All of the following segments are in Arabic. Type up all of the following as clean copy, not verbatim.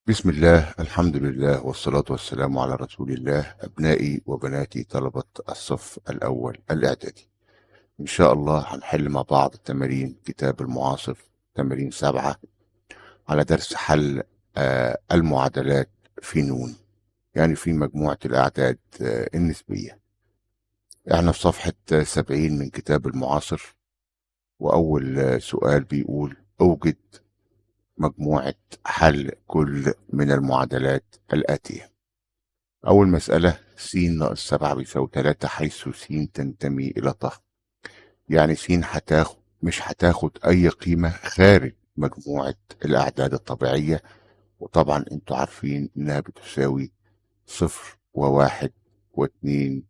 بسم الله، الحمد لله، والصلاة والسلام على رسول الله. أبنائي وبناتي طلبة الصف الأول الإعدادي، إن شاء الله هنحل مع بعض تمارين كتاب المعاصر، تمارين 7 على درس حل المعادلات في نون، يعني في مجموعة الأعداد النسبية. احنا في صفحة 70 من كتاب المعاصر، وأول سؤال بيقول: أوجد مجموعة حل كل من المعادلات الآتية. أول مسألة: س ناقص 7 بيساوي 3 حيث س تنتمي إلى ط. يعني س مش هتاخد أي قيمة خارج مجموعة الأعداد الطبيعية، وطبعا انتوا عارفين إنها بتساوي 0 و1 و2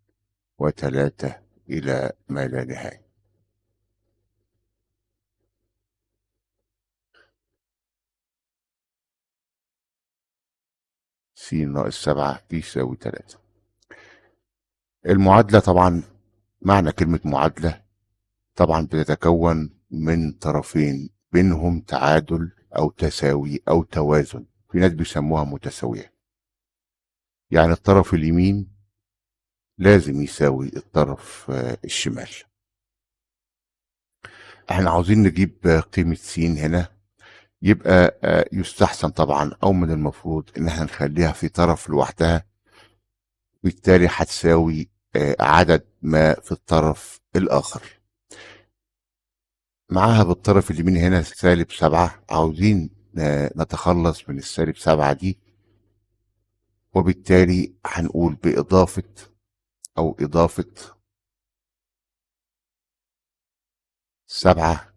و3 إلى ما لا نهاية. س ناقص 7 بيساوي 3. المعادلة طبعا، معنى كلمة معادلة طبعا بتتكون من طرفين بينهم تعادل أو تساوي أو توازن، في ناس بيسموها متساوية. يعني الطرف اليمين لازم يساوي الطرف الشمال. احنا عاوزين نجيب قيمة س هنا، يبقى يستحسن طبعا أو من المفروض إن احنا نخليها في طرف لوحدها، بالتالي هتساوي عدد ما في الطرف الآخر. معاها بالطرف اليمين هنا -7، عاوزين نتخلص من -7 دي، وبالتالي هنقول بإضافة أو إضافة 7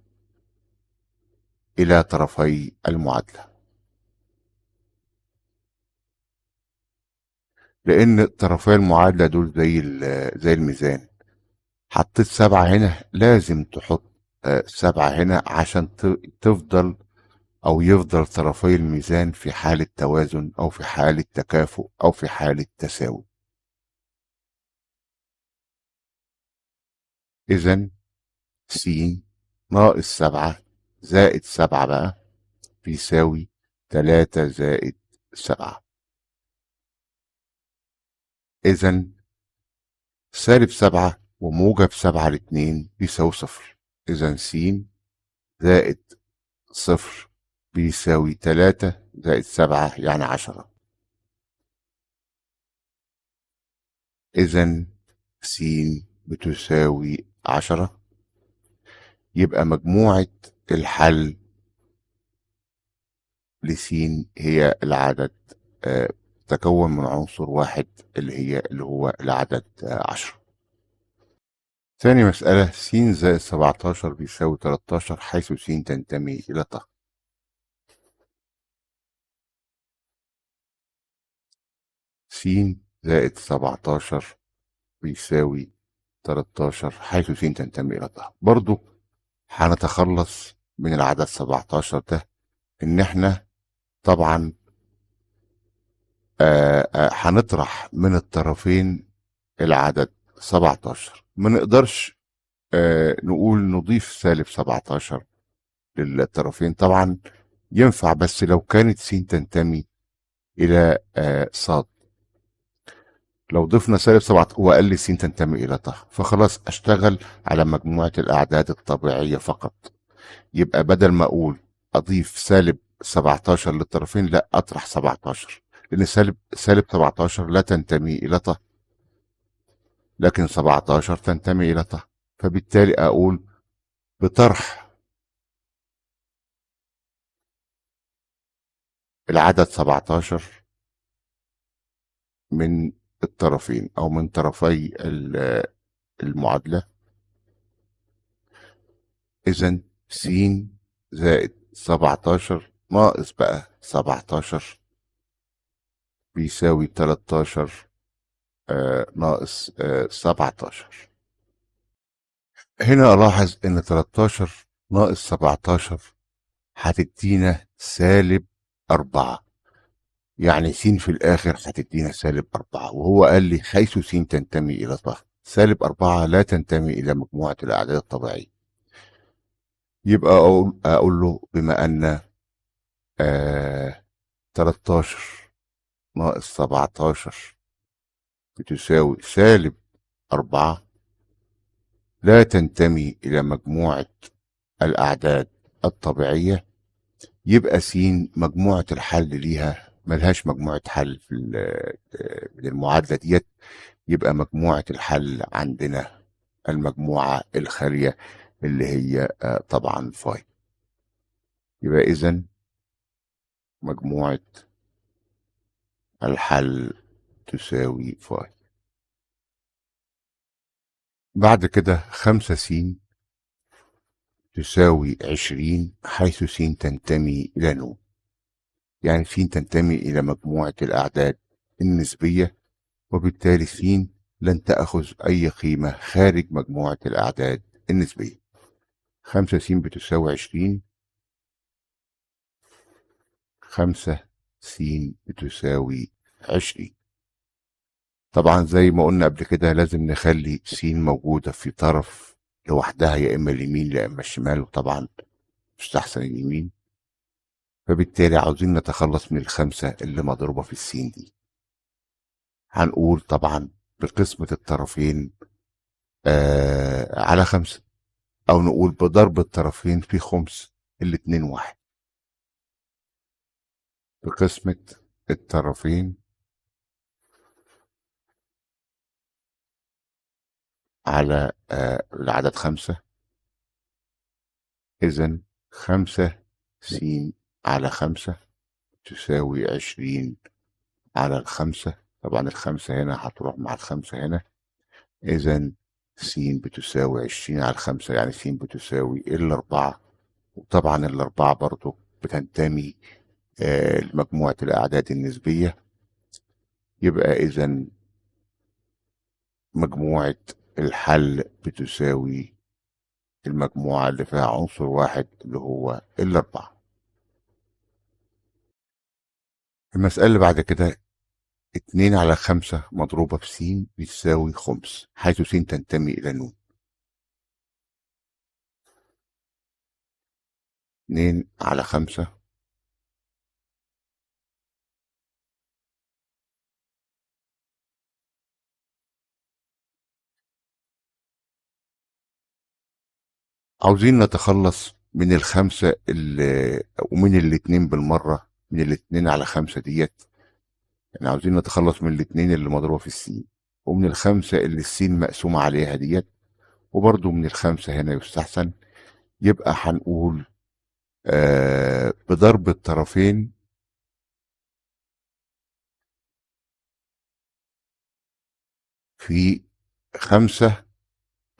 إلى طرفي المعادلة، لأن طرفي المعادلة دول زي الميزان. حطيت 7 هنا، لازم تحط 7 هنا عشان تفضل أو يفضل طرفي الميزان في حالة توازن أو في حالة تكافؤ أو في حالة تساوي. إذا س ناقص 7 زائد 7 بقى بيساوي 3 زائد 7. إذا -7 وموجب 7 الاتنين بيساوي 0. إذا س زائد 0 بيساوي 3 زائد 7 يعني 10. إذا س بتساوي 10. يبقى مجموعة الحل لس هي العدد تكون من عنصر واحد اللي هو العدد 10. ثاني مسألة: س زائد 17 بيساوي 13 حيث س تنتمي إلى ط. س زائد 17 بيساوي 13 حيث س تنتمي إلى ط. برضو هنتخلص من العدد 17 ده، إن إحنا طبعا هنطرح من الطرفين العدد 17. ما نقدرش نقول نضيف -17 للطرفين، طبعا ينفع بس لو كانت س تنتمي إلى ص. لو ضفنا -7 هو قال لي س تنتمي إلى ط، فخلاص أشتغل على مجموعة الأعداد الطبيعية فقط. يبقى بدل ما أقول أضيف -17 للطرفين، لا، أطرح 17، لأن -17 لا تنتمي إلى ط، لكن 17 تنتمي إلى ط. فبالتالي أقول بطرح العدد 17 من الطرفين أو من طرفي المعادلة. إذا س زائد 17 ناقص بقى 17 بيساوي 13 ناقص 17. هنا ألاحظ إن 13 ناقص 17 هتدينا -4. يعني س في الآخر هتدينا -4، وهو قال لي حيث س تنتمي إلى ط. -4 لا تنتمي إلى مجموعة الأعداد الطبيعية. يبقى أقول له بما أن 13 ناقص 17 بتساوي -4 لا تنتمي إلى مجموعة الأعداد الطبيعية، يبقى س مجموعة الحل ليها ملهاش مجموعة حل في من المعادلة ديت. يبقى مجموعة الحل عندنا المجموعة الخالية اللي هي طبعا فاي. يبقى إذن مجموعة الحل تساوي فاي. بعد كده 5 س تساوي 20 حيث س تنتمي إلى ن، يعني س تنتمي إلى مجموعة الأعداد النسبية، وبالتالي س لن تأخذ أي قيمة خارج مجموعة الأعداد النسبية. 5 س بتساوي 20، 5 س بتساوي 20. طبعا زي ما قلنا قبل كده لازم نخلي س موجودة في طرف لوحدها، يا إما اليمين يا إما الشمال، وطبعا مستحسن اليمين. فبالتالي عاوزين نتخلص من الخمسة اللي مضروبة في السين دي. هنقول طبعا بقسمة الطرفين على 5، أو نقول بضرب الطرفين في خمس، الاتنين واحد. بقسمة الطرفين على العدد 5، إذن 5 س على 5 تساوي 20 على 5. طبعا 5 هنا هتروح مع 5 هنا، إذن س بتساوي 20 على 5، يعني س بتساوي 4. وطبعا 4 برضو بتنتمي لمجموعة الأعداد النسبية. يبقى إذن مجموعة الحل بتساوي المجموعة اللي فيها عنصر واحد اللي هو 4. المسألة اللي بعد كده 2 على 5 مضروبة في س بتساوي خمس، حيث س تنتمي إلى ن. 2 على 5 عاوزين نتخلص من الخمسة ومن الاتنين بالمرة، من الاتنين على 5 ديت. يعني عاوزين نتخلص من الاتنين اللي مضروبة في السين، ومن الخمسة اللي السين مقسومة عليها ديت، وبرضو من الخمسة هنا يستحسن. يبقى هنقول بضرب الطرفين في 5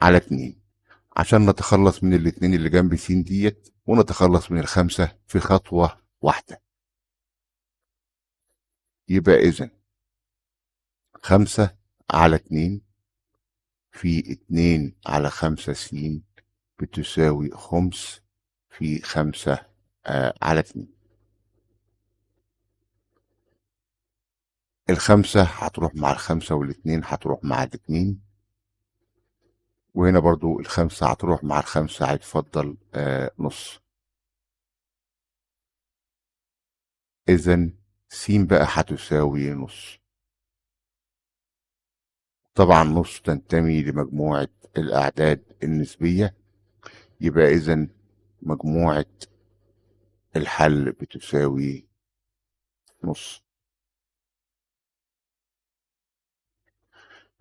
على 2، عشان نتخلص من الاتنين اللي جنب س ديت، ونتخلص من الخمسة في خطوة واحدة. يبقى إذن 5 على 2 في 2 على 5 س بتساوي خمس في 5 على 2. الخمسة هتروح مع الخمسة، والاتنين هتروح مع الاتنين، وهنا برضو الخمسة هتروح مع الخمسة، هيتفضل نص. إذن س بقى هتساوي نص. طبعا نص تنتمي لمجموعة الأعداد النسبية، يبقى إذن مجموعة الحل بتساوي نص.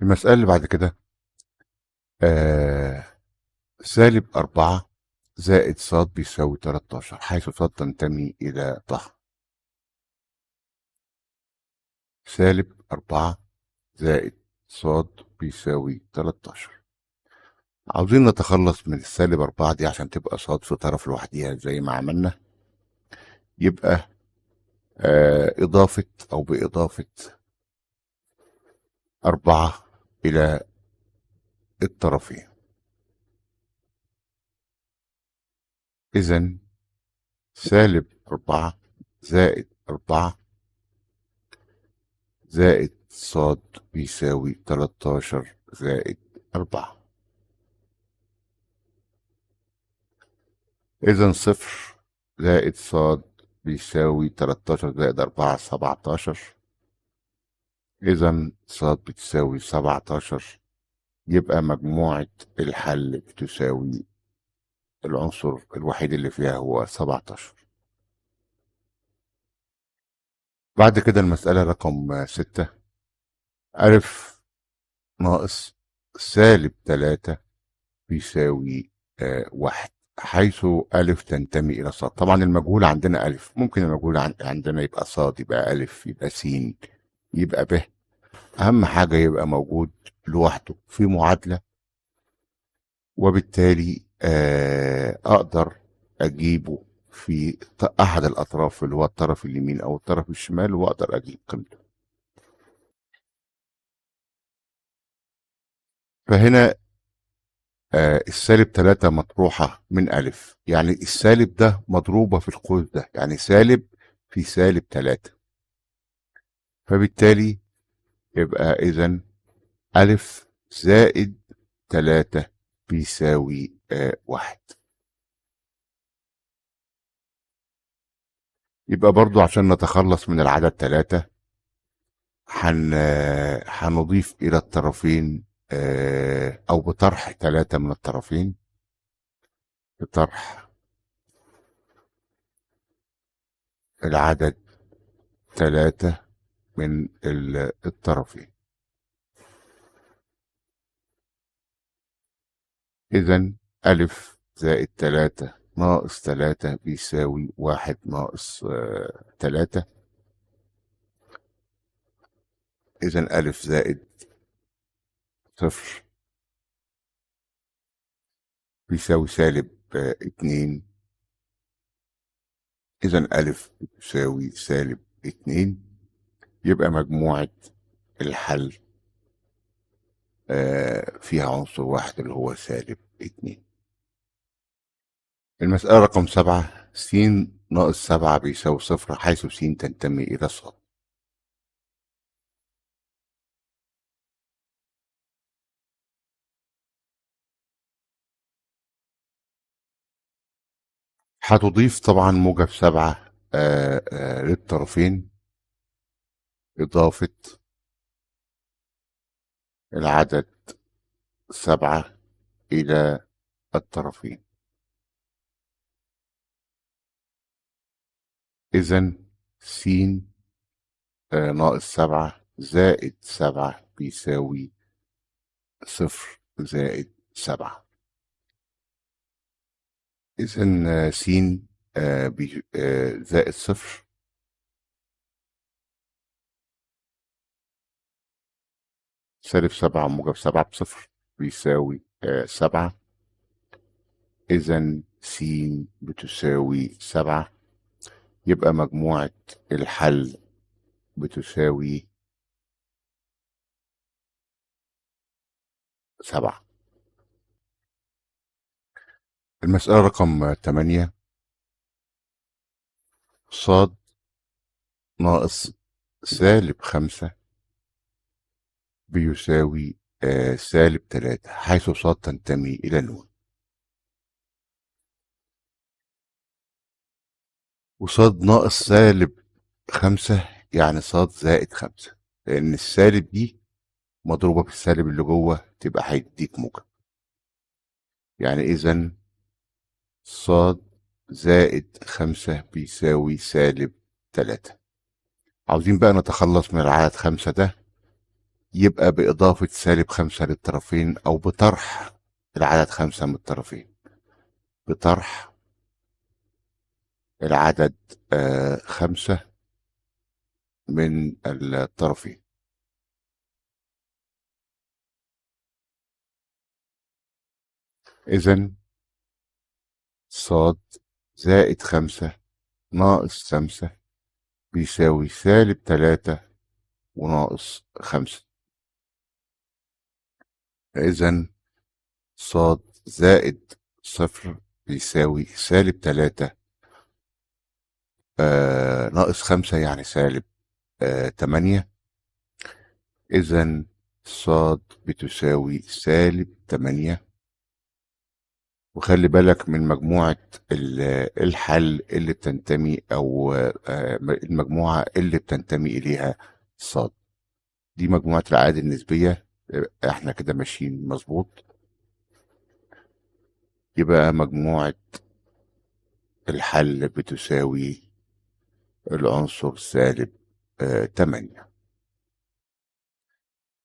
المسألة اللي بعد كده -4 زائد ص بيساوي 13، حيث ص تنتمي إلى طه. -4 زائد ص بيساوي 13. عاوزين نتخلص من -4 دي عشان تبقى ص في طرف لوحديها زي ما عملنا. يبقى إضافة أو بإضافة 4 إلى الطرفين. إذن -4 زائد 4 زائد ص بيساوي 13 زائد 4. إذن 0 زائد ص بيساوي 13 زائد 4 17. إذا ص بتساوي 17. يبقى مجموعة الحل بتساوي العنصر الوحيد اللي فيها هو 17. بعد كده المسألة رقم 6. ألف ناقص سالب 3 بيساوي 1، حيث ألف تنتمي إلى صاد. طبعا المجهول عندنا ألف، ممكن المجهول عندنا يبقى صاد، يبقى ألف، يبقى س، يبقى ب. أهم حاجة يبقى موجود لوحده في معادلة، وبالتالي أقدر أجيبه في أحد الأطراف اللي هو الطرف اليمين أو الطرف الشمال، وأقدر أجيب قيمته. فهنا السالب 3 مطروحة من ألف، يعني السالب ده مضروبة في القوس ده، يعني سالب في سالب 3. فبالتالي يبقى إذا ألف زائد 3 بيساوي 1. يبقى برضو عشان نتخلص من العدد 3 هنضيف إلى الطرفين أو بطرح 3 من الطرفين، بطرح العدد 3 من الطرفين. إذا ألف زائد 3 ناقص 3 بيساوي 1 ناقص 3. إذا ألف زائد 0 بيساوي سالب 2. إذا ألف بتساوي سالب 2. يبقى مجموعة الحل فيها عنصر واحد اللي هو سالب 2. المسألة رقم 7. س ناقص 7 بيساوي 0، حيث س تنتمي إلى ص. هتضيف طبعا موجب 7 للطرفين، إضافة العدد 7 إلى الطرفين. إذا س ناقص 7 زائد 7 بيساوي 0 زائد 7. إذا س زائد 0 سالب 7 موجب 7 بصفر بيساوي 7. إذا س بتساوي 7. يبقى مجموعة الحل بتساوي 7. المسألة رقم 8. ص ناقص سالب 5 بيساوي سالب 3، حيث ص تنتمي إلى ن. وصاد ناقص سالب 5 يعني صاد زائد 5، لأن السالب دي مضروبة في السالب اللي جوه تبقى هيديك موجب. يعني إذا صاد زائد 5 بيساوي سالب 3. عاوزين بقى نتخلص من العدد 5 ده، يبقى بإضافة سالب 5 للطرفين أو بطرح العدد 5 من الطرفين، بطرح العدد 5 من الطرفين. إذا صاد زائد 5 ناقص 5 بيساوي سالب 3 وناقص 5. إذا صاد زائد 0 بيساوي سالب 3 ناقص 5 يعني سالب 8. إذا صاد بتساوي سالب 8، وخلي بالك من مجموعة الحل اللي بتنتمي أو المجموعة اللي بتنتمي إليها صاد. دي مجموعة الأعداد النسبية. احنا كده ماشيين مظبوط. يبقى مجموعة الحل بتساوي العنصر سالب 8.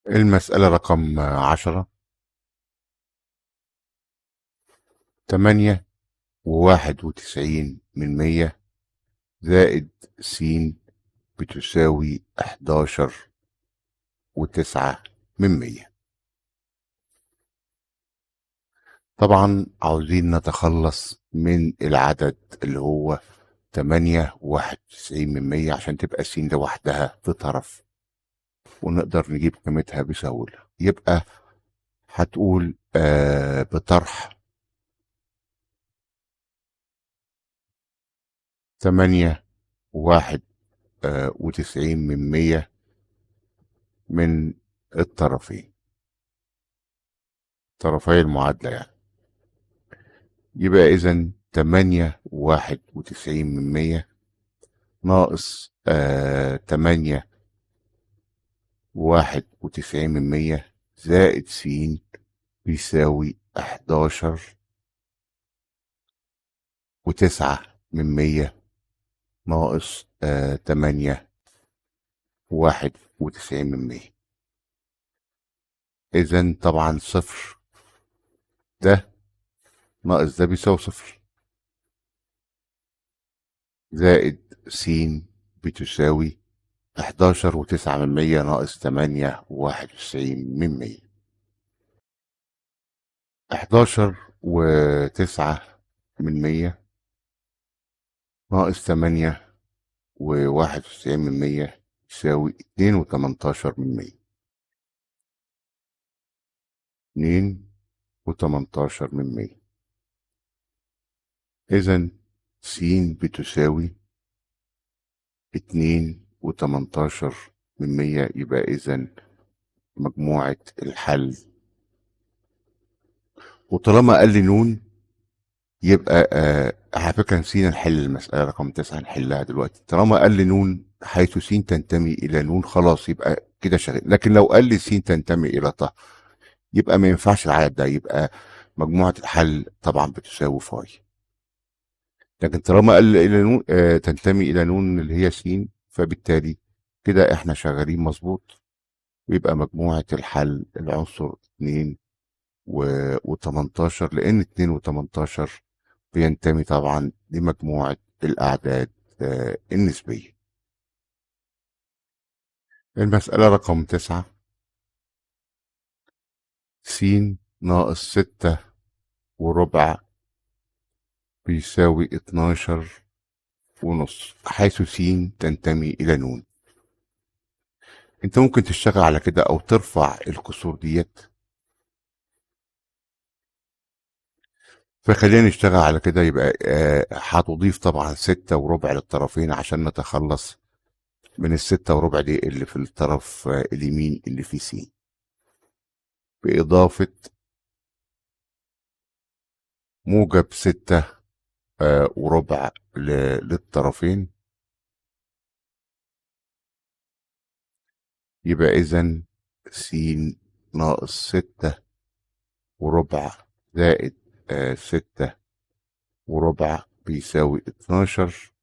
المسألة رقم 10. 8.91 زائد س بتساوي 11.9. طبعا عاوزين نتخلص من العدد اللي هو 8.91 عشان تبقى س لوحدها في طرف ونقدر نجيب قيمتها بسهولة. يبقى هتقول بطرح 8.91 من الطرفين، طرفي المعادلة يعني. يبقى إذا 8.91 ناقص 8.91 زائد س بيساوي 11.9 ناقص 8.91. إذا طبعا صفر ده ناقص ده بيساوي صفر، زائد س بتساوي 11.9 ناقص 8.91. 11.9 ناقص 8.91 يساوي 2.18. 2.18. إذا س بتساوي 2.18. يبقى إذا مجموعة الحل، وطالما قال لي نون يبقى على فكرة نسينا نحل المسألة رقم 9، نحلها دلوقتي. طالما قال لي نون حيث س تنتمي إلى نون خلاص يبقى كده شغال. لكن لو قال لي س تنتمي إلى ط يبقى ما ينفعش العدد ده، يبقى مجموعة الحل طبعا بتساوي فاي. لكن طالما قال إلى نون تنتمي إلى نون اللي هي س، فبالتالي كده احنا شغالين مظبوط. ويبقى مجموعة الحل العنصر 2.18، لأن 2.18 بينتمي طبعا لمجموعة الأعداد النسبية. المسألة رقم 9. س ناقص 6.25 بيساوي 12.5 حيث س تنتمي إلى نون. انت ممكن تشتغل على كده او ترفع الكسور ديت، فخلينا نشتغل على كده. يبقى هتضيف طبعا 6.25 للطرفين عشان نتخلص من 6.25 دي اللي في الطرف اليمين اللي فيه س، بإضافة موجب 6.25 للطرفين. يبقى إذا س ناقص 6.25 زائد 6.25 بيساوي 12.5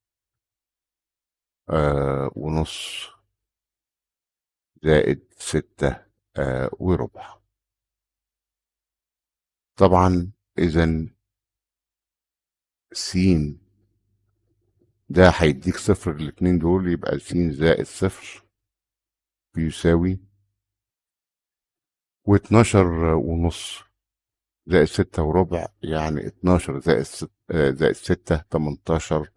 زائد 6.25. طبعا إذا س ده هيديك صفر، الاتنين دول يبقى س زائد صفر بيساوي 12.5 زائد 6.25 يعني 12 زائد 6 18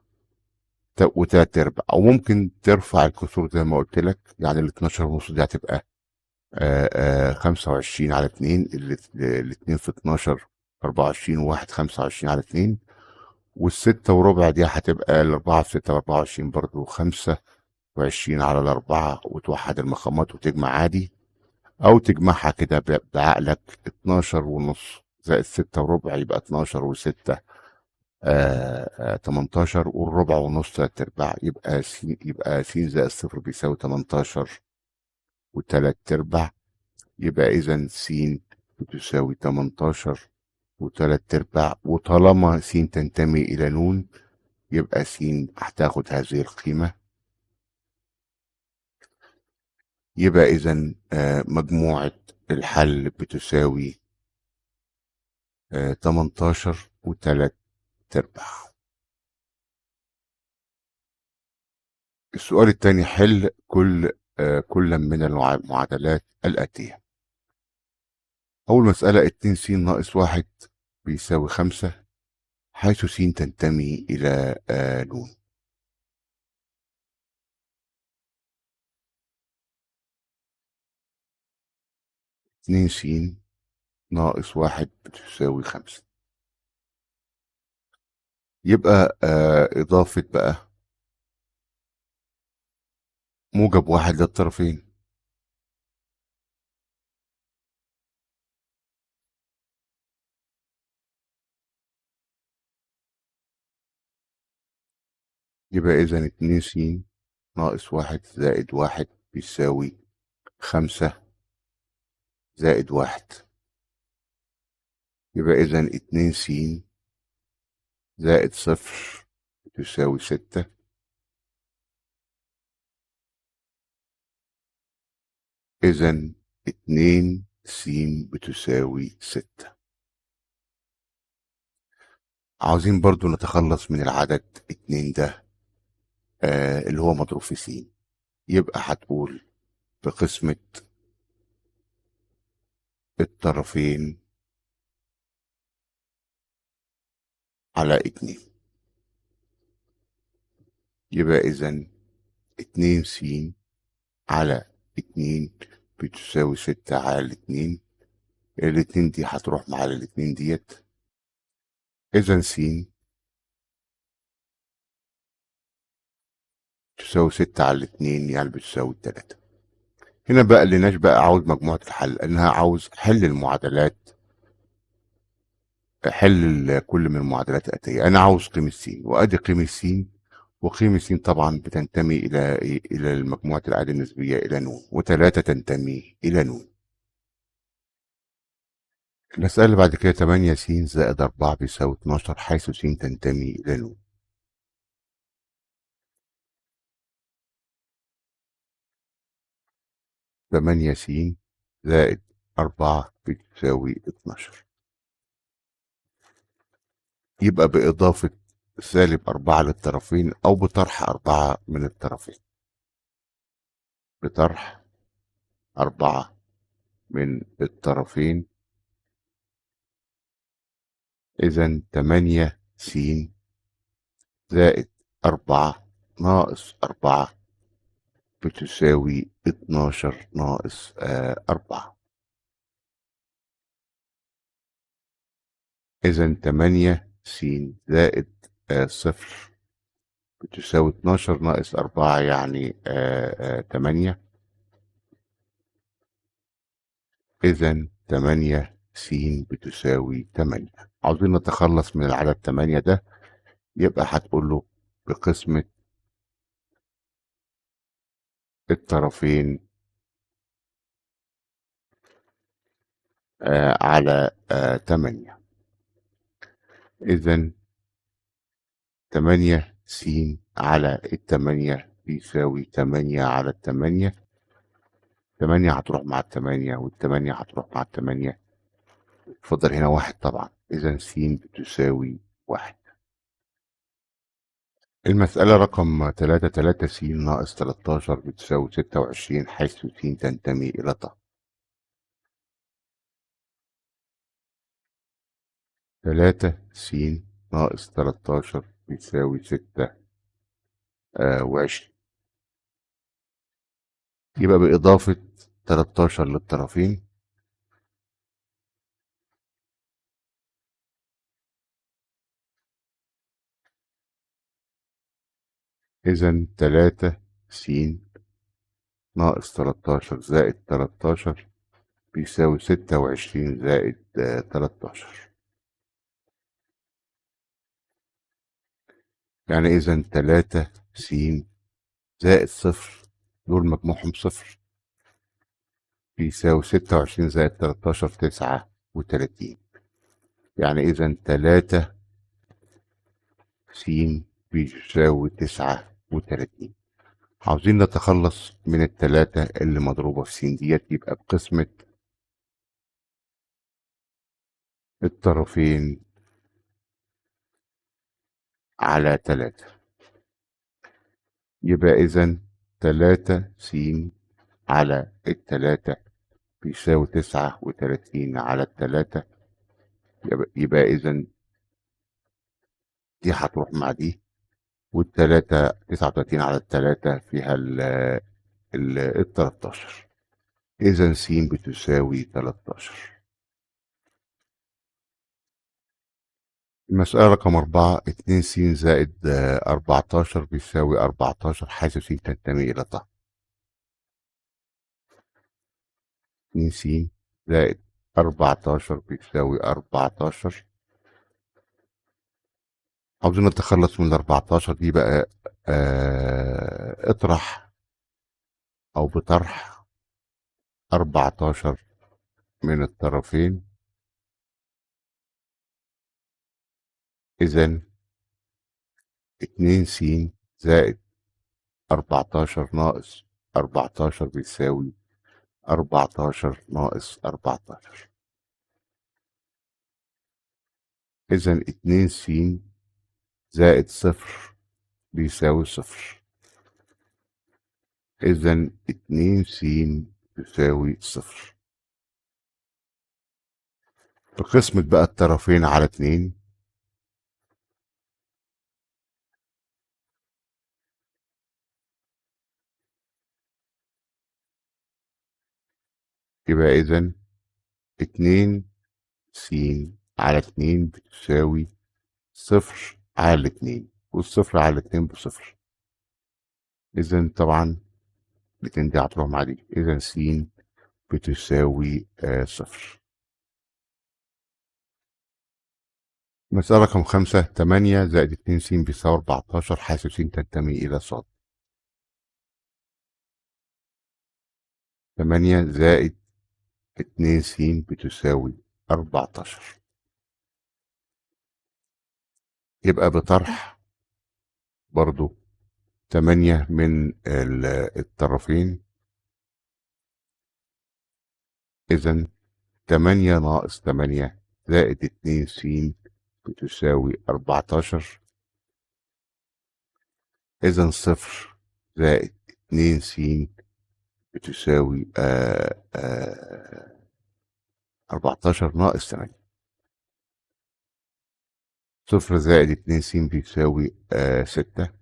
و3/4. أو ممكن ترفع الكسور زي ما قلت لك، يعني ال 12.5 دي هتبقى 25 على 2. الاتنين في 12 24 وواحد 25 على 2. وال6.25 دي هتبقى الأربعة في 6 24 برضه 25 على الأربعة، وتوحد المقامات وتجمع عادي، أو تجمعها كده بعقلك 12.5 زائد 6 وربع يبقى 12 و6 18، والربع ونص 3 ارباع يبقى س زائد صفر بيساوي 18 و3 ارباع. يبقى إذا س بتساوي 18 و3 ارباع. وطالما س تنتمي إلى ن، يبقى س هتاخد هذه القيمة. يبقى إذا مجموعة الحل بتساوي 18 و3 ارباع. السؤال الثاني: حل كل من المعادلات الآتية. أول مسألة: 2 س ناقص 1 بيساوي 5 حيث س تنتمي إلى ن. 2 س ناقص 1 بتساوي 5. يبقى إضافة بقى موجب 1 للطرفين. يبقى إذا 2 س ناقص 1 زائد 1 بيساوي 5 زائد 1. يبقى إذا 2 س زائد صفر تساوي 6. إذا 2 س بتساوي 6. عاوزين برضو نتخلص من العدد 2 ده اللي هو مضروب في س. يبقى هتقول بقسمة الطرفين على 2. يبقى إذا 2 س على 2 بتساوي 6 على 2. الاتنين دي هتروح مع الاتنين ديت. إذا س تساوي 6 على 2 يعني بتساوي 3. هنا بقى اللي بقى عاوز مجموعة الحل، لأنها عاوز حل المعادلات، حل كل من المعادلات الآتية. أنا عاوز قيمة س، وأدي قيمة س، وقيمة س طبعا بتنتمي إلى المجموعة الأعداد النسبية إلى ن، و3 تنتمي إلى ن. المسألة اللي بعد كده: 8 س زائد 4 بيساوي 12 حيث س تنتمي إلى ن. 8 س زائد 4 بتساوي 12. يبقى بإضافة -4 للطرفين أو بطرح 4 من الطرفين. بطرح 4 من الطرفين. إذا 8 س زائد 4 ناقص 4 بتساوي 12 ناقص 4. إذا 8 س زائد صفر بتساوي 12 ناقص 4 يعني 8. إذا 8 س بتساوي 8. عاوزين نتخلص من العدد 8 ده، يبقى هتقول له بقسمة الطرفين على 8. إذا 8 س على 8 بيساوي 8 على 8. 8 هتروح مع 8 وال8 هتروح مع 8. اتفضل هنا 1 طبعا. إذا س بتساوي 1. المسألة رقم 3: 3 س ناقص 13 بتساوي 26 حيث س تنتمي إلى ط. 3 س ناقص 13 بتساوي 26. يبقى بإضافة 13 للطرفين. إذا 3 س ناقص 13 زائد 13 بيساوي 26 زائد 13. يعني إذا 3 س زائد صفر دول مجموعهم صفر بيساوي 26 زائد 13 39. يعني إذا 3 س بيساوي 39. عاوزين نتخلص من التلاتة اللي مضروبة في س ديت، يبقى بقسمة الطرفين على 3. يبقى إذا 3 س على التلاتة بيساوي 39 على التلاتة. يبقى إذا دي هتروح مع دي، والتلاتة 39 على التلاتة فيها ال 13. إذا س بتساوي 13. المسألة رقم 4، 2 س زائد 14 بيساوي 14 حيث س تنتمي إلى طه. 2 س زائد 14 بيساوي 14. عاوزين نتخلص من ال 14 دي بقى. اطرح أو بطرح 14 من الطرفين. إذا 2 س زائد 14 ناقص 14 بيساوي 14 ناقص 14. إذا 2 س زائد صفر بيساوي صفر. إذا 2 س بيساوي صفر. في قسمة بقى الطرفين على 2، يبقى إذا 2 س على 2 بتساوي صفر على 2، والصفر على 2 بصفر. إذا طبعا الاتنين دي هتروح مع دي. إذا س بتساوي صفر. مسألة رقم 5، 8 زائد 2 س بيساوي 14 حيث س تنتمي إلى ص. 8 زائد 2 س بتساوي 14. يبقى بطرح برضو 8 من الطرفين. إذا 8 ناقص 8 زائد 2 س بتساوي 14. إذا صفر زائد 2 س بتساوي 14 ناقص 8. صفر زائد 2 س بيساوي 6.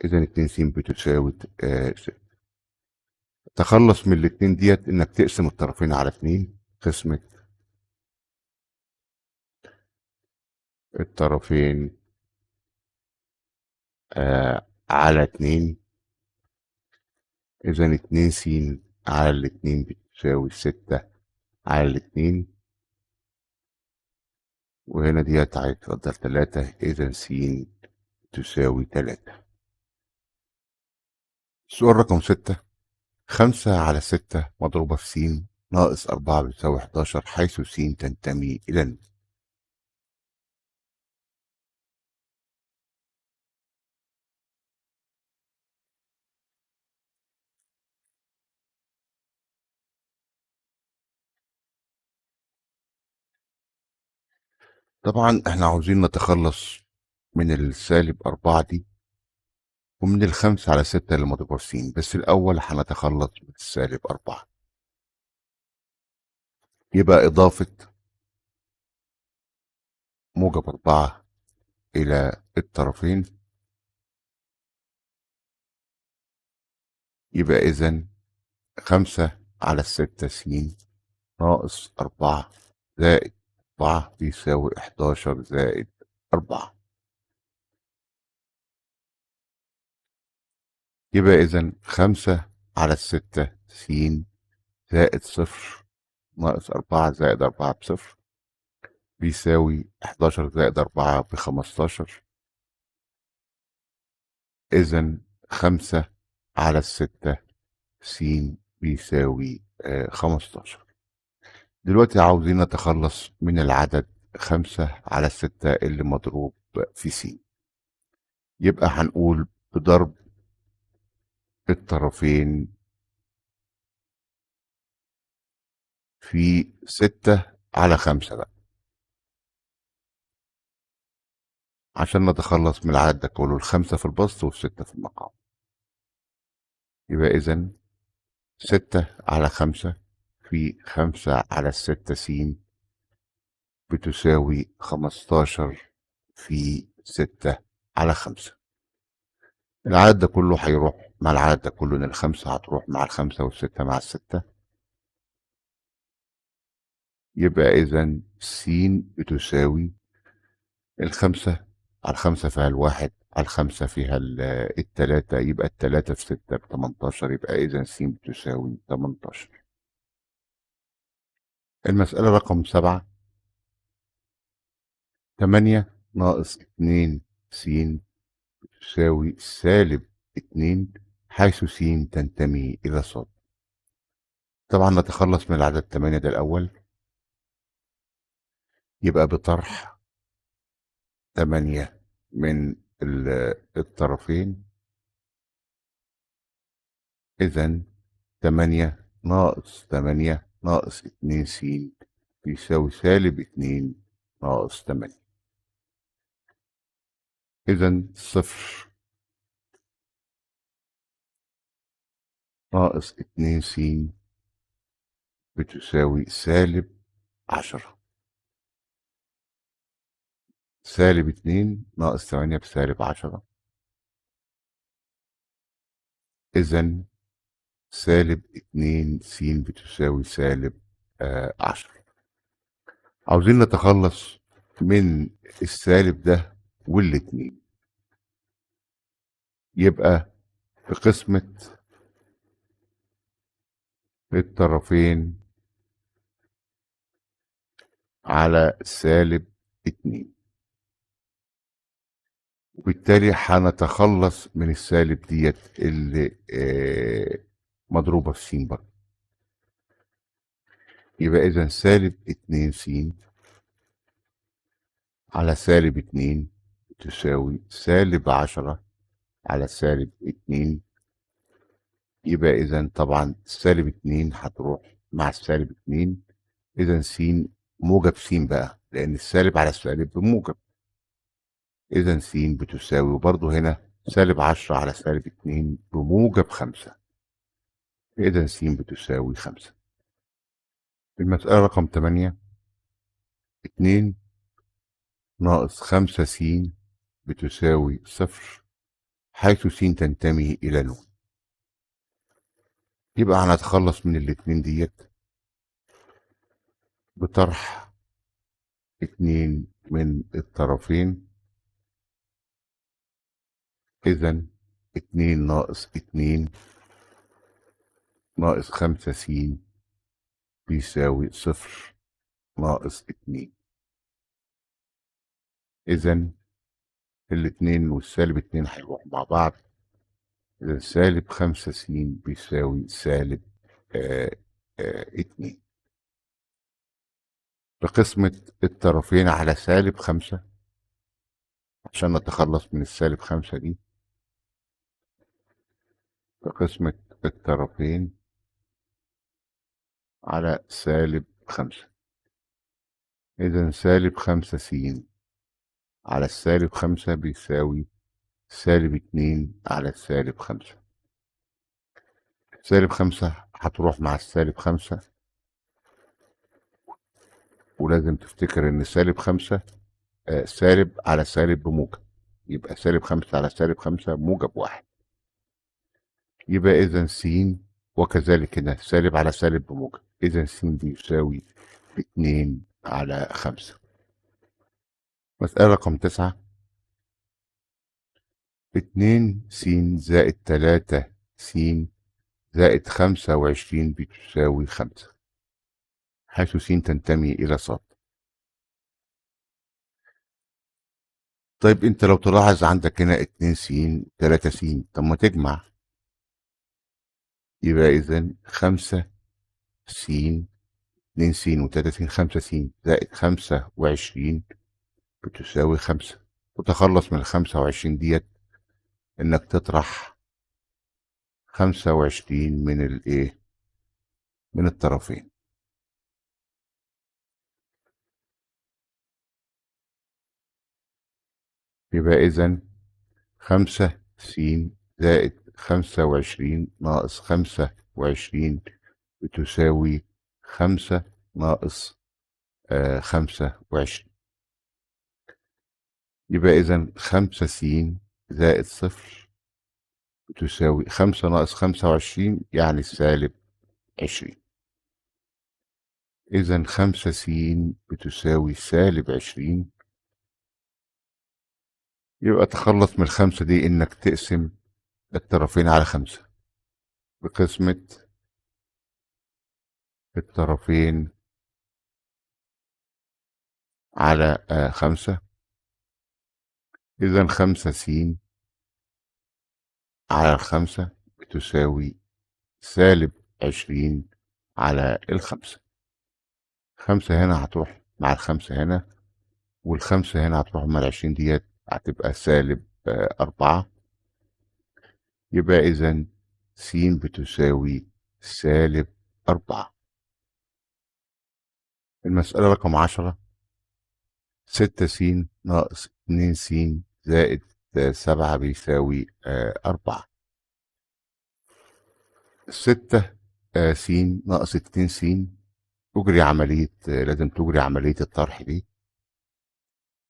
إذا 2 س بتساوي 6. تخلص من الاتنين ديت إنك تقسم الطرفين على 2. قسمة الطرفين على 2. إذا 2 س على الاتنين بتساوي 6 على الاتنين، وهنا ديت هيتفضل 3. إذا س تساوي 3. السؤال رقم 6، 5 على 6 مضروبة في س ناقص 4 بتساوي 11 حيث س تنتمي إلى ن. طبعا احنا عاوزين نتخلص من السالب 4 دي ومن ال5 على 6 اللي مضروبة في س، بس الأول هنتخلص من السالب 4. يبقى إضافة موجب 4 إلى الطرفين. يبقى إذا 5 على 6 س ناقص 4 زائد 4 بيساوي 11 زائد 4. يبقى إذا 5/6 س زائد 0 ناقص 4 زائد 4 ب0 بيساوي 11 زائد 4 ب15. إذا 5/6 س بيساوي 15. دلوقتي عاوزين نتخلص من العدد 5/6 اللي مضروب في س. يبقى هنقول بضرب الطرفين في 6/5 بقى عشان نتخلص من العدد ده كله، 5 في البسط و6 في المقام. يبقى إذا 6/5 في 5/6 س بتساوي 15 في 6/5. العدد ده كله هيروح مع العدد ده كله، إن ال5 هتروح مع ال5 وال6 مع ال6. يبقى إذا س بتساوي 5/5 فيها 1 على 5 فيها 3، يبقى 3 في 6 ب18. يبقى إذا س بتساوي 18. المسألة رقم 7. 8 ناقص 2 س تساوي -2 حيث س تنتمي إلى ص. طبعا نتخلص من العدد 8 ده الأول. يبقى بطرح 8 من الطرفين. إذا 8 ناقص 8 ناقص 2 س بيساوي -2 ناقص 8. إذا 0 ناقص 2 س بتساوي -10. -2 ناقص 8 ب10. إذا -2 س بتساوي -10. عاوزين نتخلص من السالب ده والاتنين. يبقى في قسمة الطرفين على -2، وبالتالي هنتخلص من السالب ديت اللي مضروبة في س برضه. يبقى إذا -2 س على -2 تساوي -10 على -2. يبقى إذا طبعا -2 هتروح مع -2. إذا س موجب س بقى، لأن السالب على السالب بموجب. إذا س بتساوي، وبرضه هنا -10 على -2 بموجب 5. إذا س بتساوي 5. المسألة رقم 8. 2 ناقص 5 س بتساوي 0 حيث س تنتمي إلى ن. يبقى هنتخلص من الاتنين ديت بطرح 2 من الطرفين. إذا 2 ناقص 2 ناقص 5 س بيساوي 0 ناقص 2. إذا الاتنين والسالب 2 هيروحوا مع بعض. إذا -5 س بيساوي -2. بقسمة الطرفين على -5 عشان نتخلص من -5 دي. بقسمة الطرفين على -5. إذا -5 س على -5 بيساوي -2 على -5. -5 هتروح مع -5، ولازم تفتكر إن -5 سالب على سالب بموجب. يبقى -5 على -5 موجب 1. يبقى إذا س وكذلك هنا سالب على سالب بموجب. إذا س بيساوي 2 على 5. مسألة رقم 9. 2 س زائد 3 س زائد 25 بتساوي 5، حيث س تنتمي إلى ص. طيب انت لو تلاحظ عندك هنا 2 س 3 س، طب ما تجمع، يبقى إذا 5 س 2 س و3 س 5 س زائد 25 بتساوي 5. وتخلص من ال 25 ديت انك تطرح 25 من الايه، من الطرفين. يبقى اذا 5 س زائد 25 ناقص 25 بتساوي 5 ناقص 25. يبقى اذا 5 س زائد صفر بتساوي 5 ناقص 25 يعني سالب 20. إذا 5 س بتساوي سالب 20. يبقى تخلص من الخمسة دي إنك تقسم الطرفين على 5 بقسمة الطرفين على 5. إذا 5 س على 5 بتساوي سالب 20 على 5. 5 هنا هتروح مع 5 هنا، والخمسة هنا هتروح مع 20 ديت، هتبقى سالب 4. يبقى إذا س بتساوي سالب 4. المسألة رقم 10. 6 س ناقص 2 س زائد 7 بيساوي 4. 6 س ناقص 2 س، أجري عملية لازم تجري عملية الطرح دي.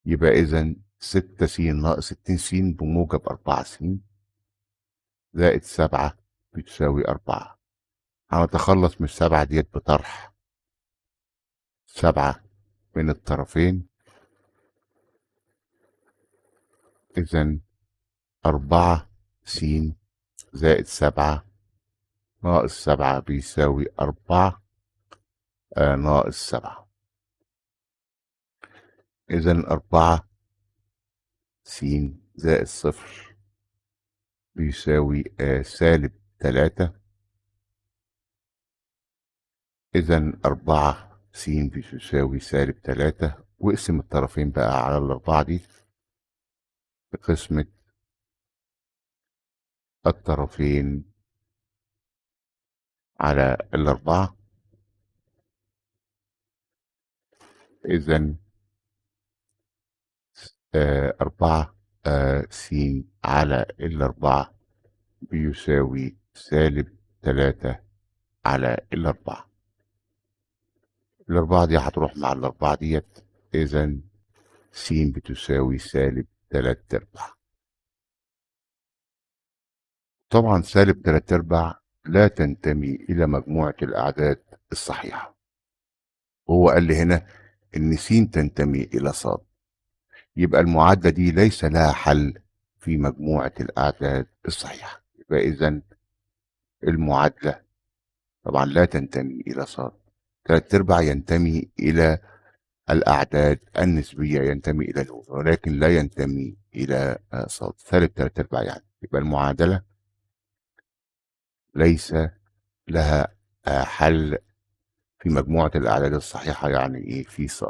يبقى إذا 6 س ناقص 2 س بموجب 4 س زائد 7 بتساوي 4. هنتخلص من 7 ديت بطرح 7 من الطرفين. إذا 4 س زائد 7 ناقص 7 بيساوي 4 ناقص 7. إذا 4 س زائد صفر بيساوي سالب 3. إذا 4 س بتساوي سالب 3. واقسم الطرفين بقى على الأربعة دي بقسمة الطرفين على الأربعة. إذا 4 س على الأربعة بيساوي سالب 3 على الأربعة. الأربعة دي هتروح مع الأربعة ديت، إذا س بتساوي سالب 3/4. طبعا سالب 3/4 لا تنتمي إلى مجموعة الأعداد الصحيحة. وهو قال لي هنا إن س تنتمي إلى ص، يبقى المعادلة دي ليس لها حل في مجموعة الأعداد الصحيحة. يبقى إذا المعادلة طبعا لا تنتمي إلى ص. 3/4 ينتمي إلى الأعداد النسبية، ينتمي إلى الأولى، ولكن لا ينتمي إلى ص. سالب 3/4 يعني، يبقى المعادلة ليس لها حل في مجموعة الأعداد الصحيحة، يعني إيه، في ص.